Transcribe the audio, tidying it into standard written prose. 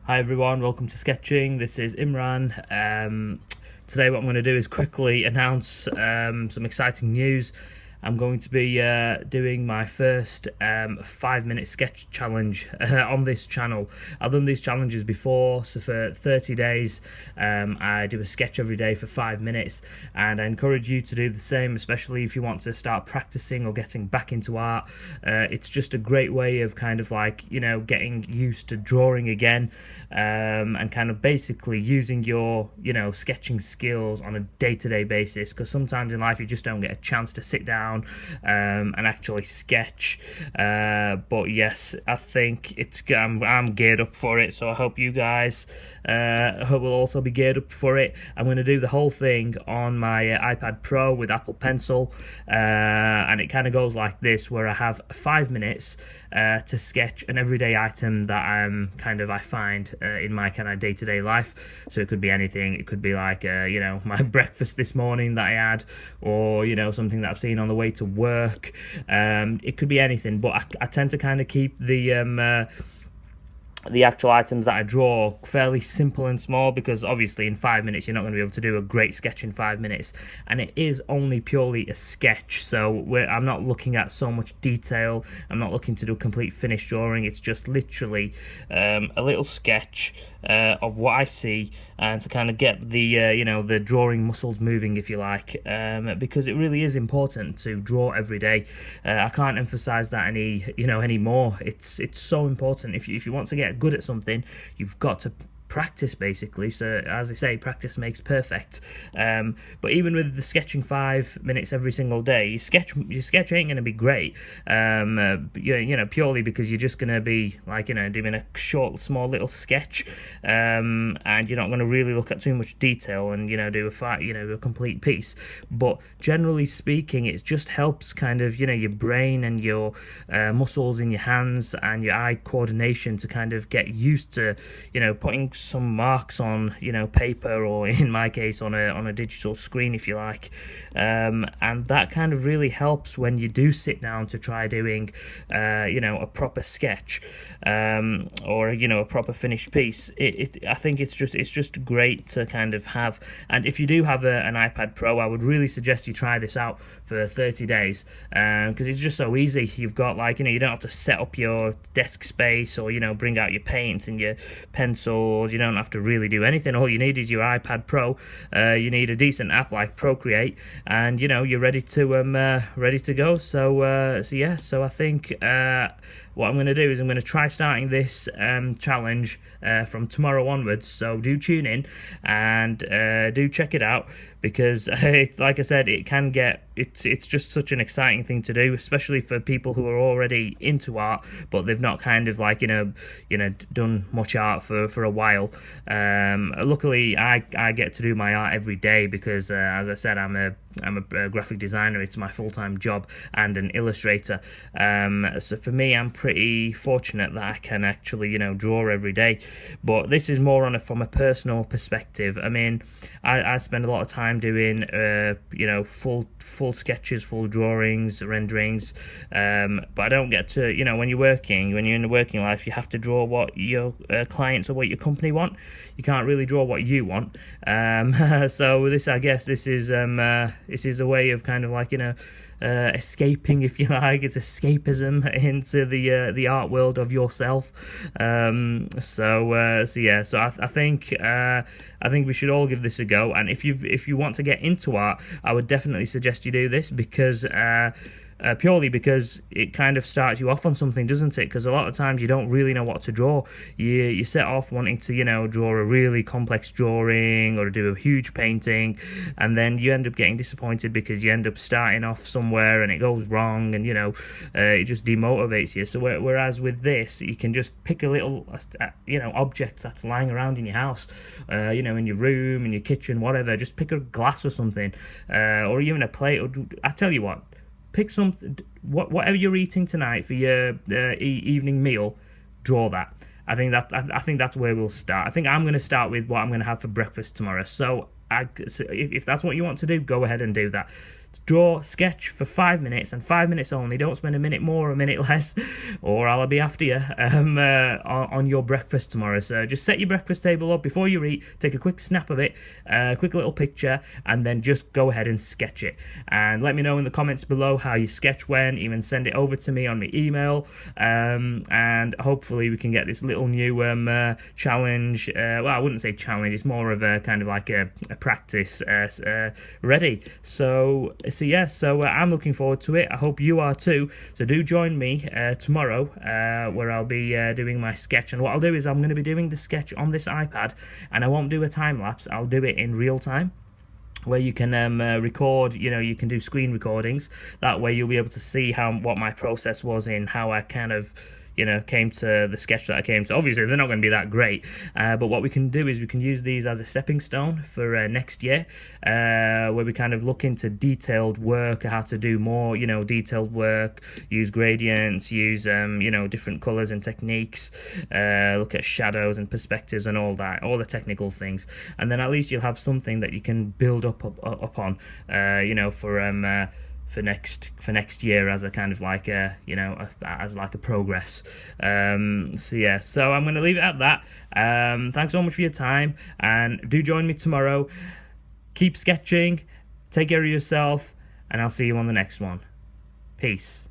Hi everyone, welcome to Sketching. This is Imran. Today what I'm going to do is quickly announce some exciting news. I'm going to be doing my first 5-minute sketch challenge on this channel. I've done these challenges before, so for 30 days I do a sketch every day for 5 minutes, and I encourage you to do the same, especially if you want to start practicing or getting back into art. It's just a great way of kind of like, getting used to drawing again, and kind of basically using your, sketching skills on a day-to-day basis, because sometimes in life you just don't get a chance to sit down and actually sketch. But yes, I think I'm geared up for it, so I hope you guys will also be geared up for it. I'm going to do the whole thing on my iPad Pro with Apple Pencil, and it kind of goes like this, where I have 5 minutes to sketch an everyday item that I find in my kind of day-to-day life. So it could be anything. It could be like my breakfast this morning that I had, or something that I've seen on the way to work. It could be anything, but I tend to kind of keep the actual items that I draw fairly simple and small, because obviously in 5 minutes you're not going to be able to do a great sketch in 5 minutes, and it is only purely a sketch, so I'm not looking at so much detail. I'm not looking to do a complete finished drawing. It's just literally a little sketch of what I see, and to kind of get the the drawing muscles moving, if you like, because it really is important to draw every day. I can't emphasize that anymore. It's so important. If you want to get good at something, you've got to practice, basically. So as I say, practice makes perfect. But even with the sketching 5 minutes every single day, your sketch ain't gonna be great, purely because you're just gonna be like doing a short, small little sketch, and you're not gonna really look at too much detail and do a complete piece. But generally speaking, it just helps kind of your brain and your muscles in your hands and your eye coordination to kind of get used to putting some marks on paper, or in my case on a digital screen, if you like, and that kind of really helps when you do sit down to try doing a proper sketch, or a proper finished piece. I think it's just great to kind of have. And if you do have an iPad Pro, I would really suggest you try this out for 30 days, because it's just so easy. You've got you don't have to set up your desk space, or bring out your paints and your pencils. You don't have to really do anything. All you need is your iPad Pro. You need a decent app like Procreate, and you're ready to go. So I think what I'm going to do is I'm going to try starting this challenge from tomorrow onwards. So do tune in and do check it out, because like I said, it's just such an exciting thing to do, especially for people who are already into art but they've not kind of done much art for a while. Luckily I get to do my art every day, because as I said, I'm a graphic designer. It's my full-time job, and an illustrator. So for me, I'm pretty fortunate that I can actually draw every day. But this is more from a personal perspective. I mean, I spend a lot of time doing full sketches, full drawings, renderings, but I don't get to when you're in the working life, you have to draw what your clients or what your company want. You can't really draw what you want. So this is a way of kind of escaping, if you like. It's escapism into the art world of yourself. So I think we should all give this a go. And if you want to get into art, I would definitely suggest you do this, because purely because it kind of starts you off on something, doesn't it? Because a lot of times you don't really know what to draw. You set off wanting to draw a really complex drawing or do a huge painting, and then you end up getting disappointed because you end up starting off somewhere and it goes wrong, and it just demotivates you. So whereas with this, you can just pick a little object that's lying around in your house, in your room, in your kitchen, whatever. Just pick a glass or something, or even a plate. Or I tell you what, pick something, whatever you're eating tonight for your evening meal, draw that. I think that's where we'll start. I think I'm going to start with what I'm going to have for breakfast tomorrow. So if that's what you want to do, go ahead and do that. draw, sketch for 5 minutes and 5 minutes only. Don't spend a minute more or a minute less, or I'll be after you on your breakfast tomorrow. So just set your breakfast table up before you eat, take a quick snap of it, a quick little picture, and then just go ahead and sketch it. And let me know in the comments below how your sketch went. Even send it over to me on my email, and hopefully we can get this little new challenge. Well, I wouldn't say challenge, it's more of a kind of like a practice ready. So yeah, so I'm looking forward to it. I hope you are too. So do join me tomorrow, where I'll be doing my sketch. And what I'll do is I'm going to be doing the sketch on this iPad, and I won't do a time lapse. I'll do it in real time, where you can record, you can do screen recordings. That way you'll be able to see what my process was in how I kind of came to the sketch that I came to. Obviously they're not going to be that great, but what we can do is we can use these as a stepping stone for next year, where we kind of look into detailed work, how to do more detailed work, use gradients, use different colors and techniques, look at shadows and perspectives and all that, all the technical things. And then at least you'll have something that you can build upon for next year as a kind of like as like a progress. So yeah, so I'm going to leave it at that. Thanks so much for your time, and do join me tomorrow. Keep sketching, take care of yourself, and I'll see you on the next one. Peace.